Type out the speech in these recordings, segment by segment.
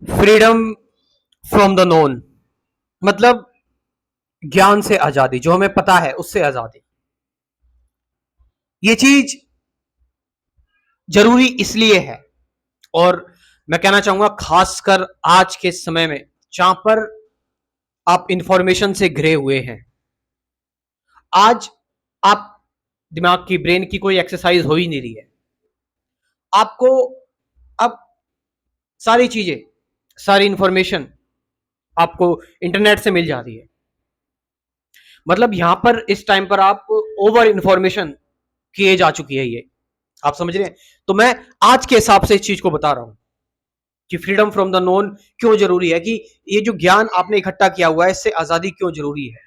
Freedom from the known मतलब ज्ञान से आजादी, जो हमें पता है उससे आजादी। ये चीज जरूरी इसलिए है, और मैं कहना चाहूंगा खासकर आज के समय में जहां पर आप इंफॉर्मेशन से घिरे हुए हैं। आज आप दिमाग की, ब्रेन की कोई एक्सरसाइज हो ही नहीं रही है। आपको अब सारी चीजें, सारी इंफॉर्मेशन आपको इंटरनेट से मिल जाती है। मतलब यहां पर इस टाइम पर आप ओवर इंफॉर्मेशन किए जा चुकी है, ये आप समझ रहे हैं। तो मैं आज के हिसाब से इस चीज को बता रहा हूं कि फ्रीडम फ्रॉम द नोन क्यों जरूरी है, कि ये जो ज्ञान आपने इकट्ठा किया हुआ है इससे आजादी क्यों जरूरी है।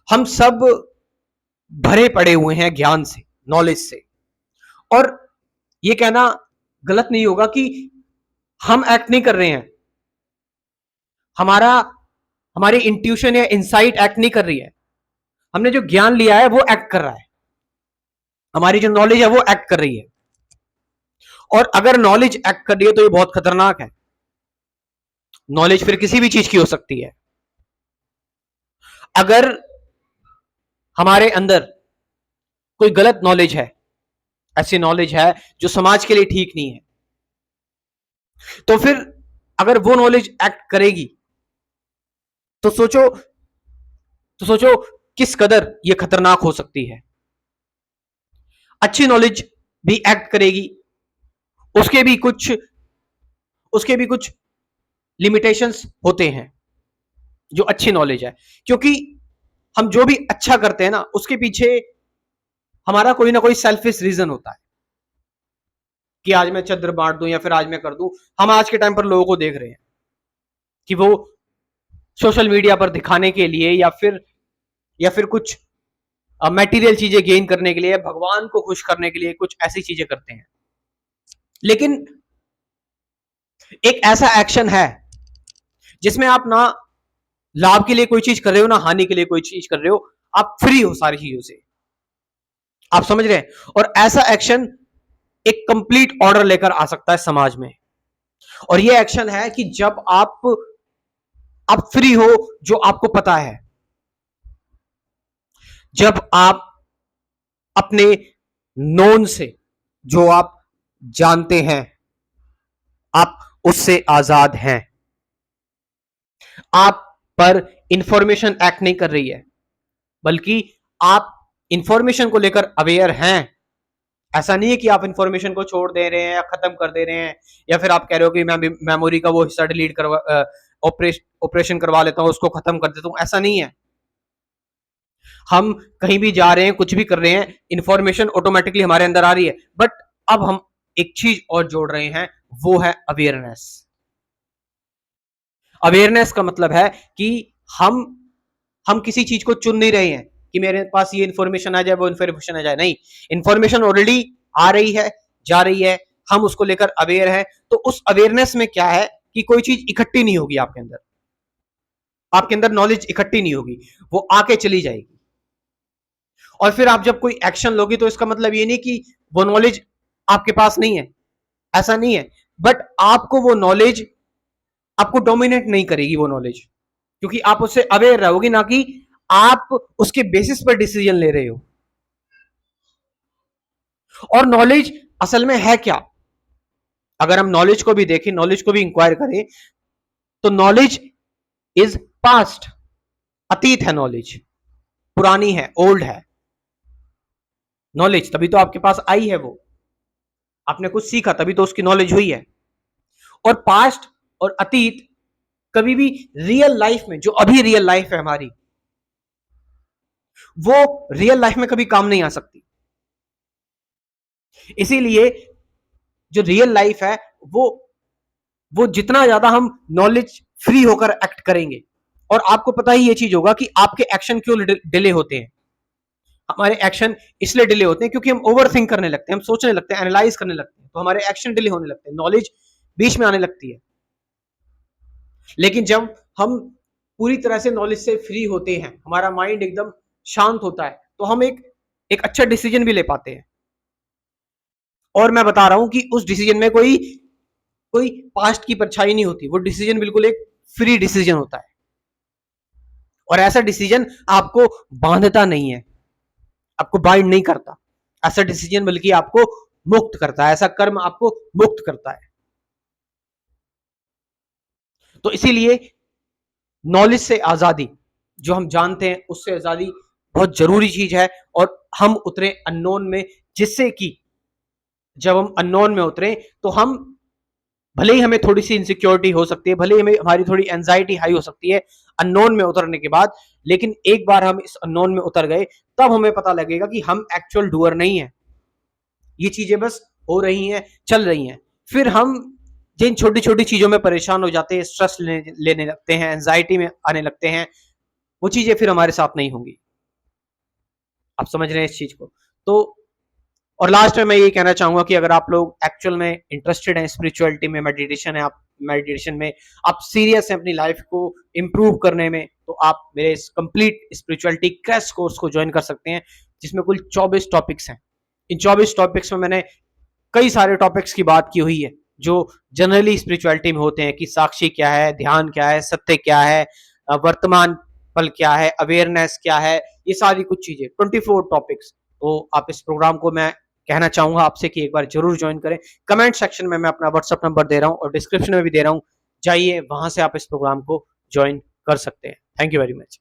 हम सब भरे पड़े हुए हैं ज्ञान से, नॉलेज से, और ये कहना गलत नहीं होगा कि हम एक्ट नहीं कर रहे हैं। हमारा हमारी इंट्यूशन या इंसाइट एक्ट नहीं कर रही है। हमने जो ज्ञान लिया है वो एक्ट कर रहा है। हमारी जो नॉलेज है वो एक्ट कर रही है। और अगर नॉलेज एक्ट कर रही है तो ये बहुत खतरनाक है। नॉलेज फिर किसी भी चीज की हो सकती है। अगर हमारे अंदर कोई गलत नॉलेज है, ऐसी नॉलेज है जो समाज के लिए ठीक नहीं है, तो फिर अगर वो नॉलेज एक्ट करेगी तो सोचो किस कदर ये खतरनाक हो सकती है। अच्छी नॉलेज भी एक्ट करेगी, उसके भी कुछ उसके भी कुछ लिमिटेशंस होते हैं जो अच्छी नॉलेज है। क्योंकि हम जो भी अच्छा करते हैं ना, उसके पीछे हमारा कोई ना कोई सेल्फिश रीजन होता है कि आज मैं चद्र बांट दूं या फिर आज मैं कर दूं। हम आज के टाइम पर लोगों को देख रहे हैं कि वो सोशल मीडिया पर दिखाने के लिए या फिर कुछ मटेरियल चीजें गेन करने के लिए, भगवान को खुश करने के लिए कुछ ऐसी चीजें करते हैं। लेकिन एक ऐसा एक्शन है जिसमें आप ना लाभ के लिए कोई चीज कर रहे हो, ना हानि के लिए कोई चीज कर रहे हो। आप फ्री हो सारी चीजों से, आप समझ रहे हैं। और ऐसा एक्शन एक कंप्लीट ऑर्डर लेकर आ सकता है समाज में। और यह एक्शन है कि जब आप फ्री हो, जो आपको पता है, जब आप अपने नोन से, जो आप जानते हैं, आप उससे आजाद हैं। आप पर इंफॉर्मेशन एक्ट नहीं कर रही है, बल्कि आप इंफॉर्मेशन को लेकर अवेयर हैं। ऐसा नहीं है कि आप इंफॉर्मेशन को छोड़ दे रहे हैं या खत्म कर दे रहे हैं, या फिर आप कह रहे हो कि मैं मेमोरी का वो हिस्सा डिलीट करवा, ऑपरेशन करवा लेता हूं, उसको खत्म कर देता हूं। ऐसा नहीं है। हम कहीं भी जा रहे हैं, कुछ भी कर रहे हैं, इंफॉर्मेशन ऑटोमेटिकली हमारे अंदर आ रही है। बट अब हम एक चीज और जोड़ रहे हैं, वो है अवेयरनेस। अवेयरनेस का मतलब है कि हम किसी चीज को चुन नहीं रहे हैं कि मेरे पास ये इंफॉर्मेशन आ जाए, वो इंफॉर्मेशन आ जाए। नहीं, इंफॉर्मेशन ऑलरेडी आ रही है, जा रही है, हम उसको लेकर अवेयर है। तो उस अवेयरनेस में क्या है कि कोई चीज इकट्ठी नहीं होगी आपके अंदर नॉलेज इकट्ठी नहीं होगी, वो आके चली जाएगी। और फिर आप जब कोई एक्शन लोगी तो इसका मतलब ये नहीं कि वो नॉलेज आपके पास नहीं है, ऐसा नहीं है। बट आपको वो नॉलेज आपको डोमिनेट नहीं करेगी, वो नॉलेज, क्योंकि आप उससे अवेयर रहोगे, ना कि आप उसके बेसिस पर डिसीजन ले रहे हो। और नॉलेज असल में है क्या? अगर हम नॉलेज को भी देखें, नॉलेज को भी इंक्वायर करें, तो नॉलेज इज पास्ट, अतीत है। नॉलेज पुरानी है, ओल्ड है। नॉलेज तभी तो आपके पास आई है, वो आपने कुछ सीखा तभी तो उसकी नॉलेज हुई है। और पास्ट और अतीत कभी भी रियल लाइफ में, जो अभी रियल लाइफ है हमारी, वो रियल लाइफ में कभी काम नहीं आ सकती। इसीलिए जो रियल लाइफ है, वो वो जितना ज्यादा हम नॉलेज फ्री होकर एक्ट करेंगे। और आपको पता ही ये चीज होगा कि आपके एक्शन क्यों डिले होते हैं। हमारे एक्शन इसलिए डिले होते हैं क्योंकि हम ओवर थिंक करने लगते हैं, हम सोचने लगते हैं, एनालाइज करने लगते हैं, तो हमारे एक्शन डिले होने लगते हैं, नॉलेज बीच में आने लगती है। लेकिन जब हम पूरी तरह से नॉलेज से फ्री होते हैं, हमारा माइंड एकदम शांत होता है, तो हम एक अच्छा डिसीजन भी ले पाते हैं। और मैं बता रहा हूं कि उस डिसीजन में कोई कोई पास्ट की परछाई नहीं होती, वो डिसीजन बिल्कुल एक फ्री डिसीजन होता है। और ऐसा डिसीजन आपको बांधता नहीं है, आपको बाइंड नहीं करता। ऐसा डिसीजन बल्कि आपको मुक्त करता है, ऐसा कर्म आपको मुक्त करता है। तो इसीलिए नॉलेज से आजादी, जो हम जानते हैं उससे आजादी बहुत जरूरी चीज है। और हम उतरे अननोन में, जिससे कि जब हम अननोन में उतरे तो हम, भले ही हमें थोड़ी सी इनसिक्योरिटी हो सकती है, भले ही हमें हमारी थोड़ी एंजाइटी हाई हो सकती है अननोन में उतरने के बाद, लेकिन एक बार हम इस अननोन में उतर गए तब हमें पता लगेगा कि हम एक्चुअल डूअर नहीं है, ये चीजें बस हो रही हैं, चल रही हैं। फिर हम जिन छोटी छोटी चीजों में परेशान हो जाते हैं, स्ट्रेस लेने लगते हैं, एंजाइटी में आने लगते हैं, वो चीजें फिर हमारे साथ नहीं होंगी। आप समझ रहे हैं इस चीज को? तो और लास्ट में मैं ये कहना चाहूंगा कि अगर आप लोग एक्चुअल में इंटरेस्टेड हैं स्पिरिचुअलिटी में, मेडिटेशन है, आप मेडिटेशन में आप सीरियस हैं अपनी लाइफ को इंप्रूव करने में, तो आप मेरे इस कंप्लीट स्पिरिचुअलिटी क्रैश कोर्स को ज्वाइन कर सकते हैं, जिसमें कुल 24 टॉपिक्स हैं। इन 24 टॉपिक्स में मैंने कई सारे टॉपिक्स की बात की हुई है जो जनरली स्पिरिचुअलिटी में होते हैं, कि साक्षी क्या है, ध्यान क्या है, सत्य क्या है, वर्तमान पल क्या है, अवेयरनेस क्या है, ये सारी कुछ चीजें 24 टॉपिक्स। तो आप इस प्रोग्राम को, मैं कहना चाहूंगा आपसे कि एक बार जरूर ज्वाइन करें। कमेंट सेक्शन में मैं अपना व्हाट्सअप नंबर दे रहा हूं और डिस्क्रिप्शन में भी दे रहा हूं, जाइए वहां से आप इस प्रोग्राम को ज्वाइन कर सकते हैं। Thank you very much.